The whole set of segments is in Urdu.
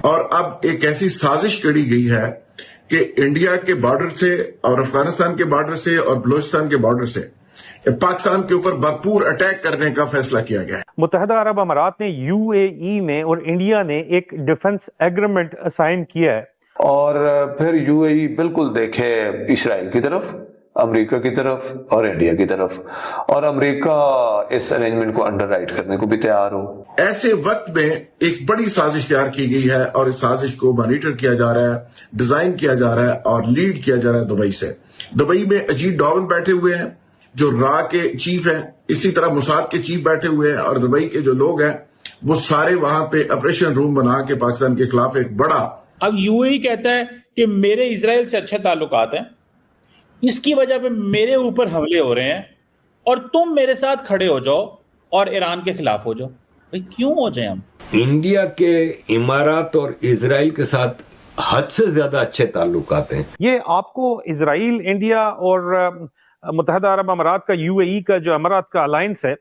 اور اب ایک ایسی سازش کری گئی ہے کہ انڈیا کے بارڈر سے اور افغانستان کے بارڈر سے اور بلوچستان کے بارڈر سے پاکستان کے اوپر بھرپور اٹیک کرنے کا فیصلہ کیا گیا ہے۔ متحدہ عرب امارات نے یو اے ای میں اور انڈیا نے ایک ڈیفنس ایگریمنٹ سائن کیا ہے، اور پھر یو اے ای بالکل دیکھے اسرائیل کی طرف، امریکہ کی طرف اور انڈیا کی طرف، اور امریکہ اس ارینجمنٹ کو انڈر رائٹ کرنے کو بھی تیار ہو۔ ایسے وقت میں ایک بڑی سازش تیار کی گئی ہے اور اس سازش کو مانیٹر کیا جا رہا ہے، ڈیزائن کیا جا رہا ہے اور لیڈ کیا جا رہا ہے دبئی سے۔ دبئی میں اجیت ڈوول بیٹھے ہوئے ہیں جو را کے چیف ہیں، اسی طرح موساد کے چیف بیٹھے ہوئے ہیں، اور دبئی کے جو لوگ ہیں وہ سارے وہاں پہ آپریشن روم بنا کے پاکستان کے خلاف ایک بڑا۔ اب یو اے ای کہتا ہے کہ میرے اسرائیل سے اچھے تعلقات ہیں، اس کی وجہ پہ میرے اوپر حملے ہو رہے ہیں اور تم میرے ساتھ کھڑے ہو جاؤ اور ایران کے خلاف ہو جاؤ۔ بھئی کیوں ہو جائیں ہم؟ انڈیا کے امارات اور اسرائیل کے ساتھ حد سے زیادہ اچھے تعلقات ہیں۔ یہ آپ کو اسرائیل، انڈیا اور متحدہ عرب امارات کا یو اے ای کا جو امارات کا الائنس ہے،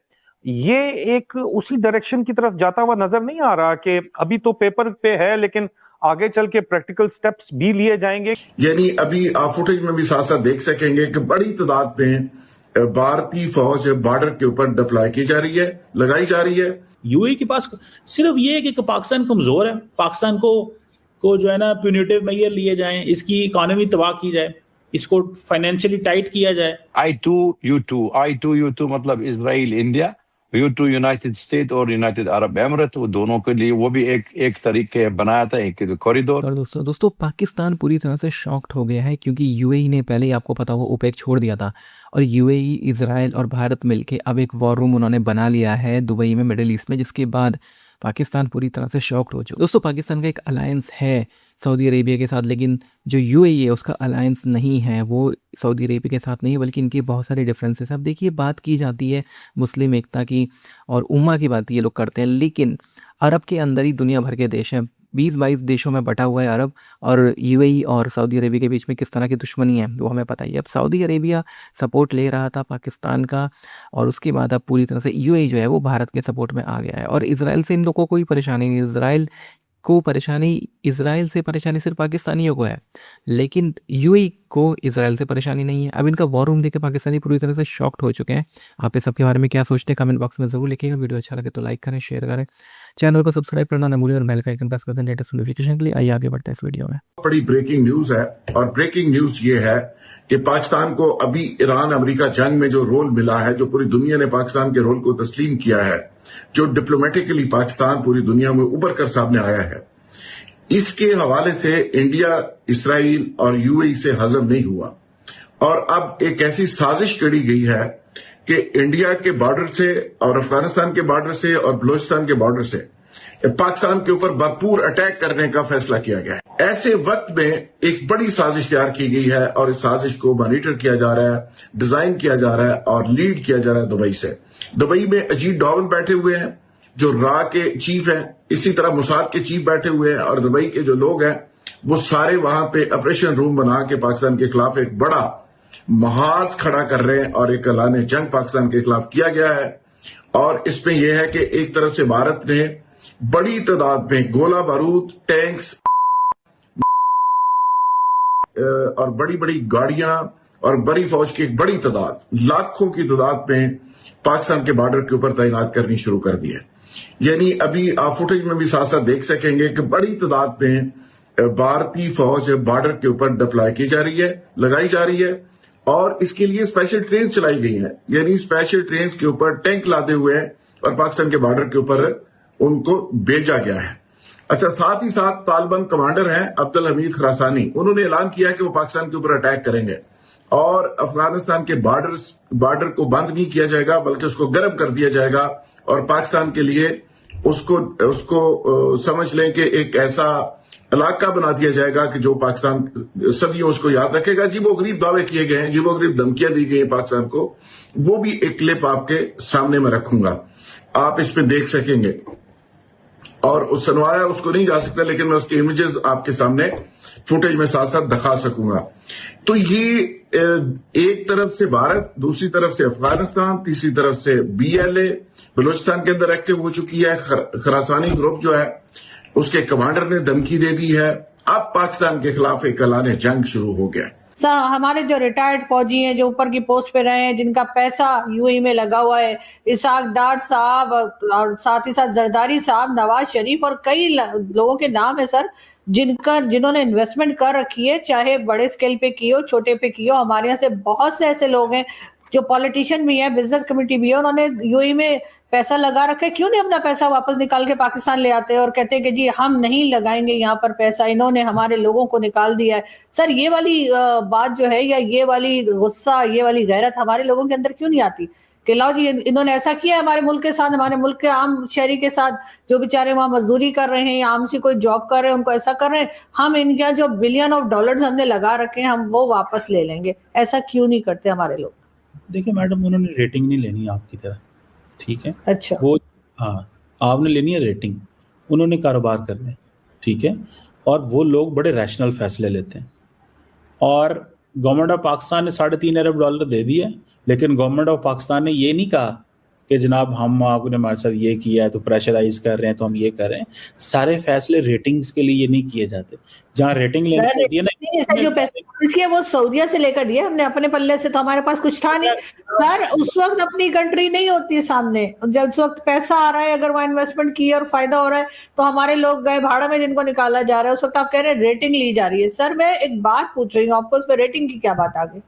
یہ ایک اسی ڈائریکشن کی طرف جاتا ہوا نظر نہیں آ رہا کہ ابھی تو پیپر پہ ہے لیکن آگے چل کے پریکٹیکل سٹیپس بھی لیے جائیں گے؟ یعنی ابھی آپ فوٹیج میں بھی ساتھ ساتھ دیکھ سکیں گے کہ بڑی تعداد میں بھارتی فوج بارڈر کے اوپر ڈپلائی کی جا رہی ہے، لگائی جا رہی ہے۔ یو اے کے پاس صرف یہ ہے کہ پاکستان کمزور ہے، پاکستان کو جو ہے نا پیونیٹیو میئر لیے جائیں، اس کی اکانومی تباہ کی جائے، اس کو فائنینشلی ٹائٹ کیا جائے۔ I2 مطلب اسرائیل انڈیا، U2 یونائٹڈ اسٹیٹ اور یونائٹڈ عرب امارات، وہ دونوں کے لیے وہ بھی ایک طریقے بنایا تھا، ایک کوریڈور۔ اور دوستو پاکستان پوری طرح سے شاکڈ ہو گیا ہے کیونکہ یو اے ای نے پہلے ہی آپ کو پتا وہ اوپیک چھوڑ دیا تھا، اور یو اے ای، اسرائیل اور بھارت مل کے اب ایک وار روم انہوں نے بنا لیا ہے دبئی میں، مڈل ایسٹ میں، جس کے بعد پاکستان پوری طرح سے شاکڈ ہو چکا۔ دوستو پاکستان کا ایک الائنس ہے سعودی عربیہ کے ساتھ، لیکن جو یو اے ای ہے اس کا الائنس نہیں ہے، وہ سعودی عربیہ کے ساتھ نہیں ہے، بلکہ ان کی بہت سارے ڈفرینسز ہیں۔ اب دیکھیے بات کی جاتی ہے مسلم ایکتا کی اور امہ کی بات یہ لوگ کرتے ہیں، لیکن عرب کے اندر ہی دنیا بھر کے دیش ہیں، 20-22 دیشوں میں بٹا ہوا ہے عرب، اور یو اے ای اور سعودی عربیہ کے بیچ میں کس طرح کی دشمنی ہے وہ ہمیں پتہ ہی ہے۔ اب سعودی عربیہ سپورٹ لے رہا تھا پاکستان کا، اور اس کے بعد اب پوری طرح سے یو اے ای جو ہے وہ بھارت کے سپورٹ میں آ گیا ہے، اور اسرائیل سے ان لوگوں کو کوئی پریشانی نہیں۔ اسرائیل سے پریشانی صرف پاکستانیوں کو ہے، لیکن یو اے ای کو اسرائیل سے پریشانی نہیں ہے۔ اب ان کا وار روم دیکھ کے پاکستانی پوری طرح سے شاکڈ ہو چکے ہیں۔ آپ اس سب کے بارے میں کیا سوچتے ہیں کمنٹ باکس میں ضرور لکھیں گا۔ ویڈیو اچھا لگے تو لائک کریں، شیئر کریں، چینل کو سبسکرائب کرنا نہ بھولیں، اور بیل کا آئیکن پریس کر دیں لیٹسٹ نوٹیفیکیشن کے لیے۔ آئیے آگے بڑھتے ہیں اس ویڈیو میں۔ بڑی بریکنگ نیوز ہے، اور بریکنگ نیوز یہ ہے کہ پاکستان کو ابھی ایران امریکہ جنگ میں جو رول ملا ہے، جو پوری دنیا نے پاکستان کے رول کو تسلیم کیا ہے، جو ڈپلومیٹکلی پاکستان پوری دنیا میں ابھر کر سامنے آیا ہے، اس کے حوالے سے انڈیا، اسرائیل اور یو اے ای سے ہضم نہیں ہوا، اور اب ایک ایسی سازش کری گئی ہے کہ انڈیا کے بارڈر سے اور افغانستان کے بارڈر سے اور بلوچستان کے بارڈر سے پاکستان کے اوپر بھرپور اٹیک کرنے کا فیصلہ کیا گیا ہے۔ ایسے وقت میں ایک بڑی سازش تیار کی گئی ہے اور اس سازش کو مانیٹر کیا جا رہا ہے، ڈیزائن کیا جا رہا ہے اور لیڈ کیا جا رہا ہے دبئی سے۔ دبئی میں اجیت ڈوول بیٹھے ہوئے ہیں جو را کے چیف ہیں، اسی طرح موساد کے چیف بیٹھے ہوئے ہیں، اور دبئی کے جو لوگ ہیں وہ سارے وہاں پہ آپریشن روم بنا کے پاکستان کے خلاف ایک بڑا محاذ کھڑا کر رہے ہیں، اور ایک اعلان جنگ پاکستان کے خلاف کیا گیا ہے۔ اور اس میں یہ ہے کہ ایک طرف سے بھارت نے بڑی تعداد میں گولہ بارود، ٹینکس اور بڑی بڑی گاڑیاں اور بڑی فوج کی ایک بڑی تعداد، لاکھوں کی تعداد میں پاکستان کے بارڈر کے اوپر تعینات کرنی شروع کر دی ہے۔ یعنی ابھی آپ فوٹیج میں بھی ساتھ ساتھ دیکھ سکیں گے کہ بڑی تعداد میں بھارتی فوج بارڈر کے اوپر ڈپلائی کی جا رہی ہے، لگائی جا رہی ہے، اور اس کے لیے اسپیشل ٹرینز چلائی گئی ہیں، یعنی اسپیشل ٹرینز کے اوپر ٹینک لادے ہوئے ہیں اور پاکستان کے بارڈر کے اوپر ان کو بھیجا گیا ہے۔ اچھا، ساتھ ہی ساتھ طالبان کمانڈر ہیں عبدالحمید خراسانی، انہوں نے اعلان کیا کہ وہ پاکستان کے اوپر اٹیک کریں گے، اور افغانستان کے بارڈر کو بند نہیں کیا جائے گا بلکہ اس کو گرم کر دیا جائے گا، اور پاکستان کے لیے اس کو سمجھ لیں کہ ایک ایسا علاقہ بنا دیا جائے گا کہ جو پاکستان صدیوں اس کو یاد رکھے گا۔ جی وہ غریب دعوے کیے گئے ہیں، جی وہ غریب دھمکیاں دی گئی ہیں پاکستان کو، وہ بھی ایک کلپ آپ کے سامنے میں رکھوں گا، آپ اس پہ دیکھ سکیں گے، اور سنوایا اس کو نہیں جا سکتا لیکن میں اس کے امیجز آپ کے سامنے فوٹیج میں ساتھ ساتھ دکھا سکوں گا۔ تو یہ ایک طرف سے بھارت، دوسری طرف سے افغانستان، تیسری طرف سے BLA بلوچستان کے اندر ایکٹیو ہو چکی ہے۔ خراسانی گروپ جو ہے اس کے کمانڈر نے دھمکی دے دی ہے. اب پاکستان کے خلاف ایک اعلان جنگ شروع ہو گیا. ہمارے جو ریٹائرڈ فوجی ہیں جو اوپر کی پوسٹ پہ رہے ہیں جن کا پیسہ یو اے میں لگا ہوا ہے، اسحاق ڈار صاحب اور ساتھ ہی ساتھ زرداری صاحب، نواز شریف اور کئی لوگوں کے نام ہے سر جنہوں نے انویسٹمنٹ کر رکھی ہے، چاہے بڑے اسکیل پہ کی ہو چھوٹے پہ کی ہو. ہمارے یہاں سے بہت سے ایسے لوگ ہیں جو پولیٹیشین بھی ہیں، بزنس کمیٹی بھی ہے، انہوں نے یو اے میں پیسہ لگا رکھا ہے. کیوں نہیں اپنا پیسہ واپس نکال کے پاکستان لے آتے اور کہتے ہیں کہ جی ہم نہیں لگائیں گے یہاں پر پیسہ، انہوں نے ہمارے لوگوں کو نکال دیا ہے. سر یہ والی بات جو ہے یا یہ والی غصہ، یہ والی غیرت ہمارے لوگوں کے اندر کیوں نہیں آتی کہ لاؤ جی انہوں نے ایسا کیا ہے ہمارے ملک کے ساتھ، ہمارے ملک کے عام شہری کے ساتھ جو بیچارے وہاں مزدوری کر رہے ہیں یا عام سی کوئی جاب کر رہے ہیں، ان کو ایسا کر رہے ہیں، ہم ان کا جو بلین آف ڈالرز ہم نے لگا رکھے ہیں ہم وہ واپس لے لیں گے. ایسا کیوں نہیں کرتے ہمارے لوگ؟ دیکھیں میڈم، انہوں نے ریٹنگ نہیں لینی آپ کی طرح، ٹھیک ہے؟ اچھا وہ ہاں آپ نے لینی ہے ریٹنگ، انہوں نے کاروبار کرنا ہے، ٹھیک ہے؟ اور وہ لوگ بڑے ریشنل فیصلے لیتے ہیں. اور گورنمنٹ آف پاکستان نے $3.5 ارب دے دیے، لیکن گورنمنٹ آف پاکستان نے یہ نہیں کہا کہ جناب ہم آپ نے ہمارے ساتھ یہ کیا ہے تو پریشرائز کر رہے ہیں تو ہم یہ کر رہے ہیں. سارے فیصلے ریٹنگز کے لیے نہیں کیے جاتے. جہاں ریٹنگ لینے ہوتی ہے نا، جو پیسے وہ سعودیہ سے لے کر دیے ہم نے اپنے پلے سے، تو ہمارے پاس کچھ تھا نہیں سر. اس وقت اپنی کنٹری نہیں ہوتی سامنے، جب اس وقت پیسہ آ رہا ہے، اگر وہ انویسٹمنٹ کی اور فائدہ ہو رہا ہے تو ہمارے لوگ گئے بھاڑا میں جن کو نکالا جا رہا ہے. اس وقت آپ کہہ رہے ہیں ریٹنگ لی جا رہی ہے. سر میں ایک بات پوچھ رہی ہوں آپ کو، اس پہ ریٹنگ کی کیا بات آگے؟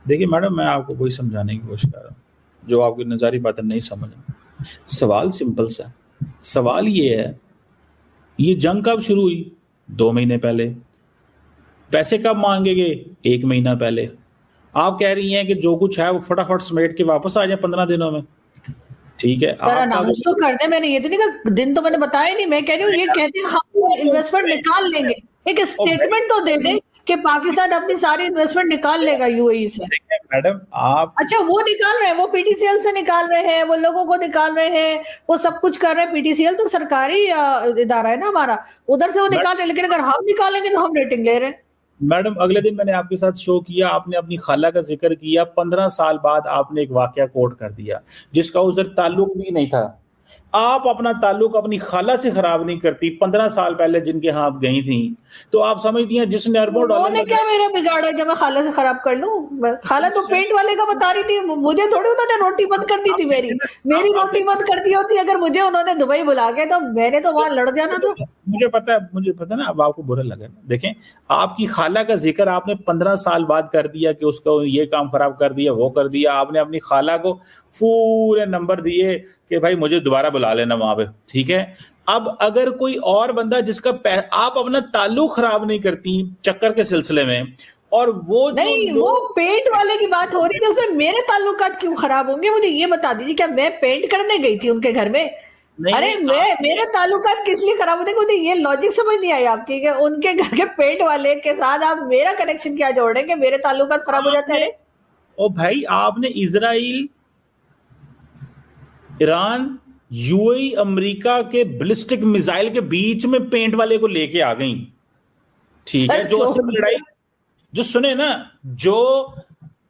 دیکھیے میڈم، میں آپ کو کوئی سمجھانے کی کوشش کر رہا ہوں جو آپ کی نظاری باتیں نہیں سمجھ. سوال سمپل سا، سوال یہ ہے یہ جنگ کب شروع ہوئی؟ 2 مہینے پہلے. پیسے کب مانگے گے؟ 1 مہینہ پہلے. آپ کہہ رہی ہیں کہ جو کچھ ہے وہ فٹافٹ سمیٹ کے واپس آ جائیں 15 دنوں میں، ٹھیک ہے؟ سر اناؤنس تو کر دیں، میں نے یہ تو نہیں کہا، دن تو میں نے بتایا نہیں. میں کہہ رہی ہوں یہ کہتے ہیں ہم انویسٹمنٹ نکال لیں گے، ایک اسٹیٹمنٹ تو دے دیں کہ پاکستان اپنی ساری انویسٹمنٹ نکال لے گا یو اے ای سے. میڈم آپ اچھا وہ نکال رہے ہیں، وہ پی ٹی سی ایل سے نکال رہے ہیں، وہ لوگوں کو نکال رہے ہیں، وہ سب کچھ کر رہے ہیں. پی ٹی سی ایل تو سرکاری ادارہ ہے نا ہمارا، ادھر سے وہ نکال رہے ہیں، لیکن اگر ہم نکالیں گے تو ہم ریٹنگ لے رہے ہیں. میڈم اگلے دن میں نے آپ کے ساتھ شو کیا، آپ نے اپنی خالہ کا ذکر کیا، 15 سال بعد آپ نے ایک واقعہ کوٹ کر دیا جس کا ادھر تعلق بھی نہیں تھا. آپ اپنا تعلق اپنی خالہ سے خراب نہیں کرتی. 15 سال پہلے جن کے ہاں آپ گئی تھیں تو آپ سمجھتی ہیں جس نے اربوں انہوں نے کیا میرا بگاڑا جب میں خالہ سے خراب کر لوں؟ خالہ تو پینٹ والے کا بتا رہی تھی، مجھے تھوڑی انہوں نے روٹی بند کر دی تھی. میری روٹی بند کر دی ہوتی اگر مجھے انہوں نے دبئی بلا کے، تو میں نے تو وہاں لڑ جانا تھا. مجھے پتا نا اب آپ کو برا لگا. دیکھیں آپ کی خالہ کا ذکر آپ نے 15 سال بعد کر دیا کہ اس کو یہ کام خراب کر دیا، وہ کر دیا. آپ نے اپنی خالہ کو پورے نمبر دیے کہ بھائی مجھے دوبارہ بلا لینا وہاں پہ، ٹھیک ہے؟ اب اگر کوئی اور بندہ جس کا آپ اپنا تعلق خراب نہیں کرتی چکر کے سلسلے میں، اور وہ نہیں، وہ پینٹ والے کی بات ہو رہی تھی، اس میں میرے تعلقات کیوں خراب ہوں گے؟ مجھے یہ بتا دیجیے، کیا میں پینٹ کرنے گئی تھی ان کے گھر میں؟ ارے میرے تعلقات کس لیے خراب ہوتے ہیں؟ مجھے یہ لاجک سمجھ نہیں آئی آپ کی کہ ان کے گھر کے پینٹ والے کے ساتھ آپ میرا کنیکشن کیا جوڑ رہے ہیں کہ میرے تعلقات خراب ہو جاتے ہیں؟ او بھائی، آپ نے اسرائیل، ایران، یو اے ای، امریکہ کے بلسٹک میزائل کے بیچ میں پینٹ والے کو لے کے آ گئیں، ٹھیک ہے؟ جو اصل لڑائی جو سنے نا، جو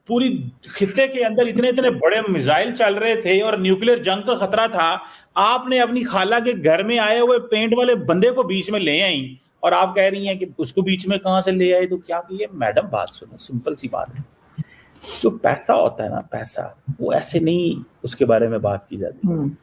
پوری خطے کے اندر اتنے بڑے میزائل چل رہے تھے اور نیوکلیر جنگ کا خطرہ تھا، آپ نے اپنی خالہ کے گھر میں آئے ہوئے پینٹ والے بندے کو بیچ میں لے آئیں اور آپ کہہ رہی ہیں کہ اس کو بیچ میں کہاں سے لے آئے تو کیا کیے؟ میڈم بات سنیں، سمپل سی بات ہے. جو پیسہ ہوتا ہے نا، پیسہ وہ ایسے نہیں اس کے بارے میں بات کی جاتی.